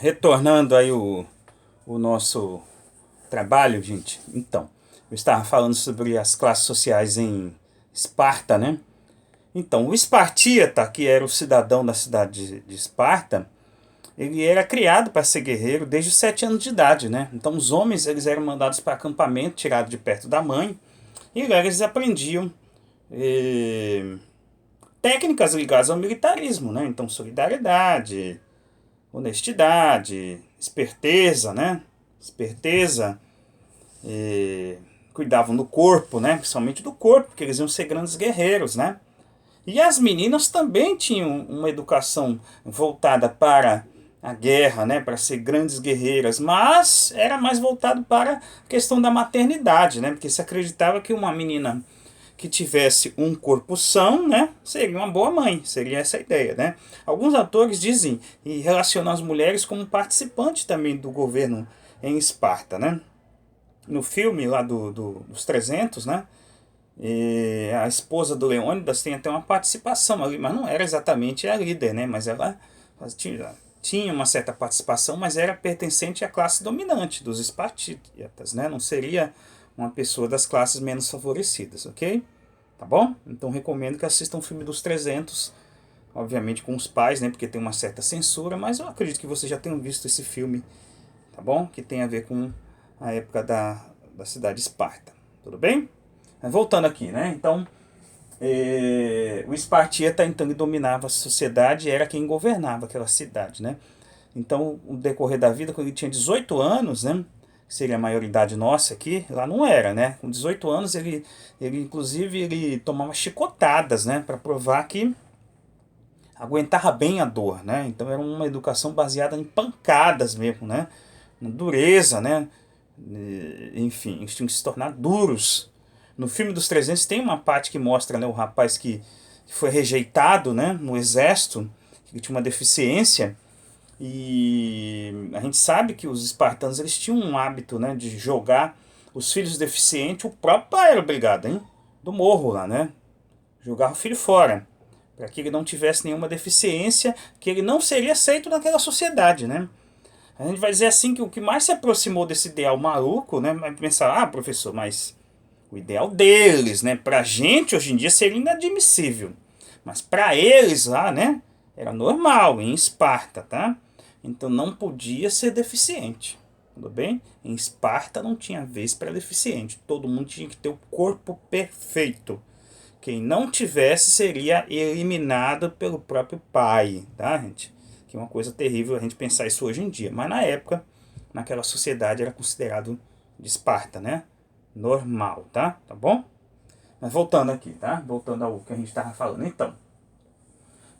Retornando aí o nosso trabalho, gente. Então, eu estava falando sobre as classes sociais em Esparta, né? Então, o Espartíata, que era o cidadão da cidade de Esparta, ele era criado para ser guerreiro desde os 7 anos de idade, né? Então, os homens eles eram mandados para acampamento, tirados de perto da mãe, e lá eles aprendiam eh, técnicas ligadas ao militarismo, né? Então, solidariedade, honestidade, esperteza, né? Esperteza, cuidavam do corpo, né? Principalmente do corpo, porque eles iam ser grandes guerreiros, né? E as meninas também tinham uma educação voltada para a guerra, né? Para ser grandes guerreiras, mas era mais voltado para a questão da maternidade, né? Porque se acreditava que uma menina que tivesse um corpo são, né, seria uma boa mãe, seria essa a ideia, né? Alguns autores dizem e relacionam as mulheres como participantes também do governo em Esparta, né? No filme lá dos 300, né, a esposa do Leônidas tem até uma participação ali, mas não era exatamente a líder, né? Mas ela tinha uma certa participação, mas era pertencente à classe dominante dos espartíatas, né? Não seria uma pessoa das classes menos favorecidas, ok? Tá bom? Então recomendo que assistam o filme dos 300, obviamente com os pais, né? Porque tem uma certa censura, mas eu acredito que vocês já tenham visto esse filme, tá bom? Que tem a ver com a época da cidade de Esparta, tudo bem? Mas voltando aqui, né? Então, o Espartíata, então, ele dominava a sociedade e era quem governava aquela cidade, né? Então, no decorrer da vida, quando ele tinha 18 anos, né? Que seria a maioridade nossa aqui, lá não era, né? Com 18 anos, ele inclusive, ele tomava chicotadas, né? Para provar que aguentava bem a dor, né? Então, era uma educação baseada em pancadas mesmo, né? Na dureza, né? Enfim, eles tinham que se tornar duros. No filme dos 300 tem uma parte que mostra, né, o rapaz que foi rejeitado, né, no exército, que tinha uma deficiência, e a gente sabe que os espartanos eles tinham um hábito, né, de jogar os filhos deficientes, o próprio pai era obrigado, hein, do morro lá, né, jogar o filho fora, para que ele não tivesse nenhuma deficiência, que ele não seria aceito naquela sociedade, né. A gente vai dizer assim que o que mais se aproximou desse ideal maluco, né, vai pensar, ah, professor, mas o ideal deles, né? Pra gente hoje em dia seria inadmissível. Mas para eles lá, né? Era normal, em Esparta, tá? Então não podia ser deficiente. Tudo bem? Em Esparta não tinha vez para deficiente. Todo mundo tinha que ter o corpo perfeito. Quem não tivesse seria eliminado pelo próprio pai, tá, gente? Que é uma coisa terrível a gente pensar isso hoje em dia. Mas na época, naquela sociedade, era considerado de Esparta, né? Normal, tá? Tá bom? Mas voltando aqui, tá? Voltando ao que a gente estava falando. Então,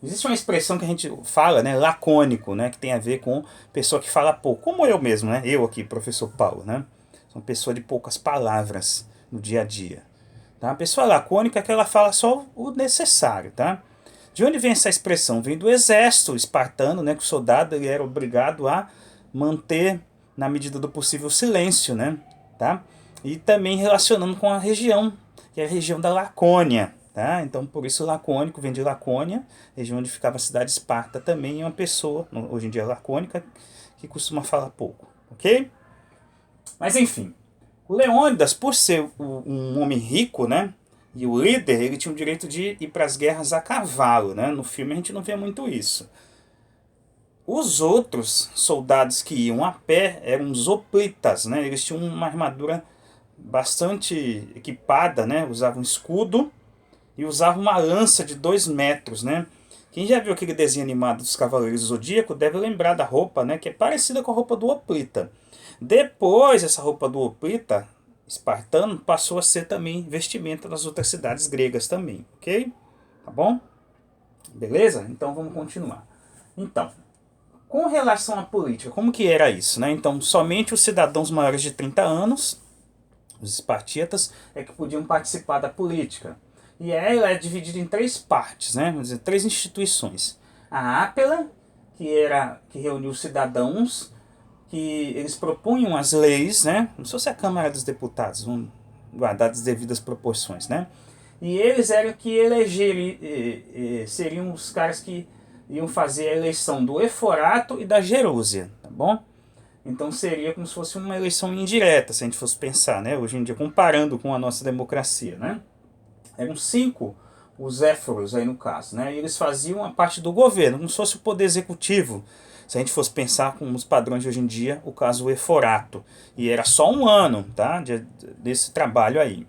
existe uma expressão que a gente fala, né? Lacônico, né? Que tem a ver com pessoa que fala pouco. Como eu mesmo, né? Eu aqui, professor Paulo, né? Sou uma pessoa de poucas palavras no dia a dia. Tá? A pessoa lacônica é que ela fala só o necessário, tá? De onde vem essa expressão? Vem do exército espartano, né? Que o soldado ele era obrigado a manter, na medida do possível, silêncio, né? Tá? E também relacionando com a região, que é a região da Lacônia. Tá? Então, por isso, lacônico vem de Lacônia, região onde ficava a cidade de Esparta também, é uma pessoa, hoje em dia lacônica, que costuma falar pouco. Ok? Mas, enfim, o Leônidas, por ser um homem rico, né? E o líder, ele tinha o direito de ir para as guerras a cavalo, né? No filme a gente não vê muito isso. Os outros soldados que iam a pé eram os hoplitas, né? Eles tinham uma armadura bastante equipada, né? Usavam um escudo e usavam uma lança de 2 metros, né? Quem já viu aquele desenho animado dos Cavaleiros do Zodíaco deve lembrar da roupa, né? Que é parecida com a roupa do hoplita. Depois, essa roupa do hoplita espartano passou a ser também vestimenta das outras cidades gregas também, ok? Tá bom? Beleza? Então vamos continuar. Então, com relação à política, como que era isso, né? Então, somente os cidadãos maiores de 30 anos, os espartíatas, é que podiam participar da política. E ela é dividida em 3 partes, né? Vamos dizer, 3 instituições. A Ápela, que reuniu os cidadãos, que eles propunham as leis, né? Como se fosse a Câmara dos Deputados, vamos guardar as devidas proporções, né? E eles eram que seriam os caras que iam fazer a eleição do Eforato e da Gerúsia, tá bom? Então seria como se fosse uma eleição indireta, se a gente fosse pensar, né? Hoje em dia, comparando com a nossa democracia, né? Eram 5 os éforos aí no caso, né? E eles faziam a parte do governo, como se fosse o poder executivo. Se a gente fosse pensar com os padrões de hoje em dia, o caso o eforato. E era só 1 ano, tá? Desse trabalho aí.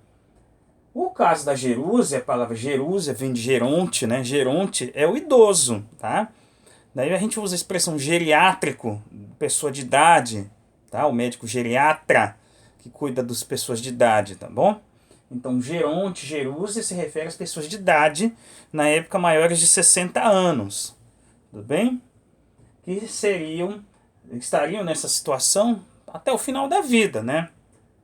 O caso da gerúsia, a palavra gerúsia vem de geronte, né? Geronte é o idoso, tá? Daí a gente usa a expressão geriátrico, pessoa de idade, tá? O médico geriatra, que cuida das pessoas de idade, tá bom? Então, geronte, gerúsia se refere às pessoas de idade, na época maiores de 60 anos, tudo bem? Que estariam nessa situação até o final da vida, né?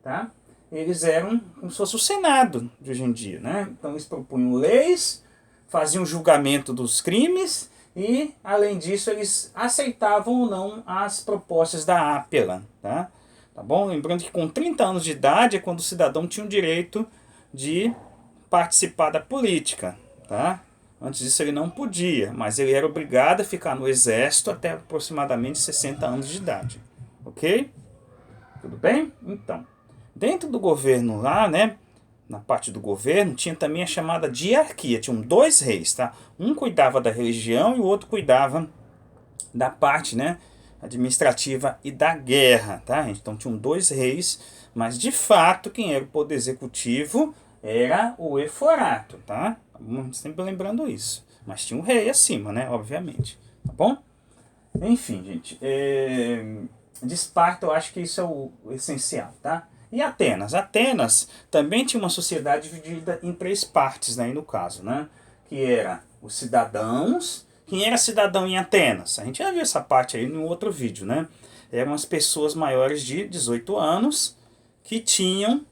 Tá? Eles eram como se fosse o Senado de hoje em dia, né? Então eles propunham leis, faziam julgamento dos crimes e, além disso, eles aceitavam ou não as propostas da APELA, tá? Tá bom? Lembrando que com 30 anos de idade é quando o cidadão tinha o direito de participar da política, tá? Antes disso ele não podia, mas ele era obrigado a ficar no exército até aproximadamente 60 anos de idade, ok? Tudo bem? Então, dentro do governo lá, né, na parte do governo, tinha também a chamada diarquia, tinham 2 reis, tá? Um cuidava da religião e o outro cuidava da parte, né, administrativa e da guerra, tá? Então tinham 2 reis, mas de fato quem era o poder executivo era o eforato, tá? Sempre lembrando isso. Mas tinha um rei acima, né, obviamente, tá bom? Enfim, gente, de Esparta eu acho que isso é o essencial, tá? E Atenas? Atenas também tinha uma sociedade dividida em 3 partes, né, no caso, né? Que era os cidadãos. Quem era cidadão em Atenas? A gente já viu essa parte aí no outro vídeo, né? Eram as pessoas maiores de 18 anos que tinham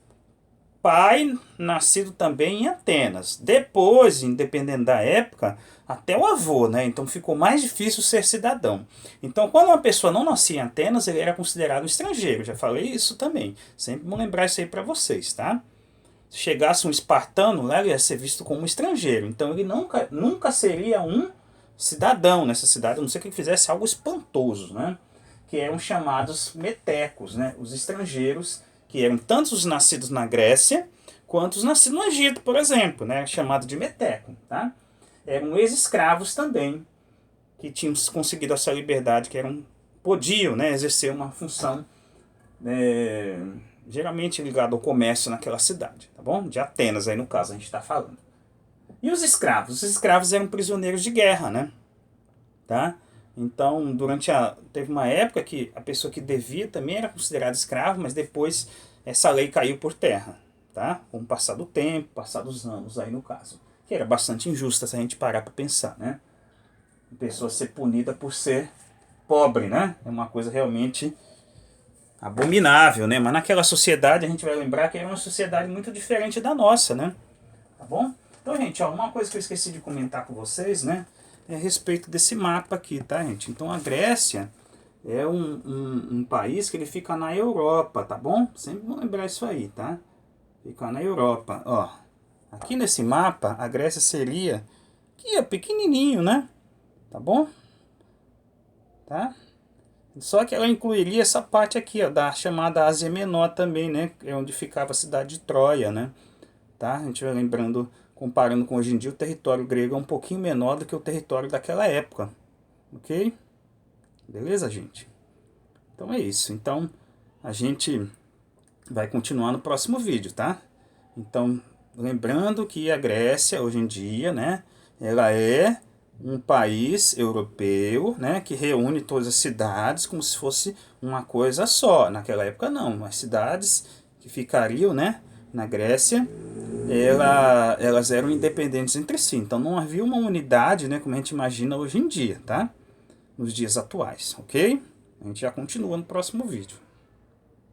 pai nascido também em Atenas. Depois, independente da época, até o avô, né? Então ficou mais difícil ser cidadão. Então, quando uma pessoa não nascia em Atenas, ele era considerado um estrangeiro. Já falei isso também. Sempre vou lembrar isso aí para vocês, tá? Se chegasse um espartano lá, ele ia ser visto como um estrangeiro. Então, ele nunca seria um cidadão nessa cidade, a não ser que ele fizesse algo espantoso, né? Que eram chamados metecos, né? Os estrangeiros, que eram tanto os nascidos na Grécia, quanto os nascidos no Egito, por exemplo, né? Chamado de meteco, tá? Eram ex-escravos também, que tinham conseguido essa liberdade, podiam, né, exercer uma função geralmente ligada ao comércio naquela cidade, tá bom? De Atenas, aí no caso a gente está falando. E os escravos? Os escravos eram prisioneiros de guerra, né? Tá? Então, teve uma época que a pessoa que devia também era considerada escravo, mas depois essa lei caiu por terra, tá? Com o passar do tempo, passar dos anos aí no caso. Que era bastante injusta se a gente parar para pensar, né? A pessoa ser punida por ser pobre, né? É uma coisa realmente abominável, né? Mas naquela sociedade a gente vai lembrar que era uma sociedade muito diferente da nossa, né? Tá bom? Então, gente, ó, uma coisa que eu esqueci de comentar com vocês, né? É a respeito desse mapa aqui, tá, gente? Então, a Grécia é um país que ele fica na Europa, tá bom? Sempre vou lembrar isso aí, tá? Fica na Europa, ó. Aqui nesse mapa, a Grécia seria aqui, ó, pequenininho, né? Tá bom? Tá? Só que ela incluiria essa parte aqui, ó, da chamada Ásia Menor também, né? É onde ficava a cidade de Troia, né? Tá? A gente vai lembrando, comparando com hoje em dia, o território grego é um pouquinho menor do que o território daquela época. Ok? Beleza, gente? Então é isso. Então, a gente vai continuar no próximo vídeo, tá? Então, lembrando que a Grécia, hoje em dia, né? Ela é um país europeu, né, que reúne todas as cidades como se fosse uma coisa só. Naquela época não, as cidades que ficariam, né, na Grécia, elas eram independentes entre si. Então não havia uma unidade, né, como a gente imagina hoje em dia, tá? Nos dias atuais, ok? A gente já continua no próximo vídeo.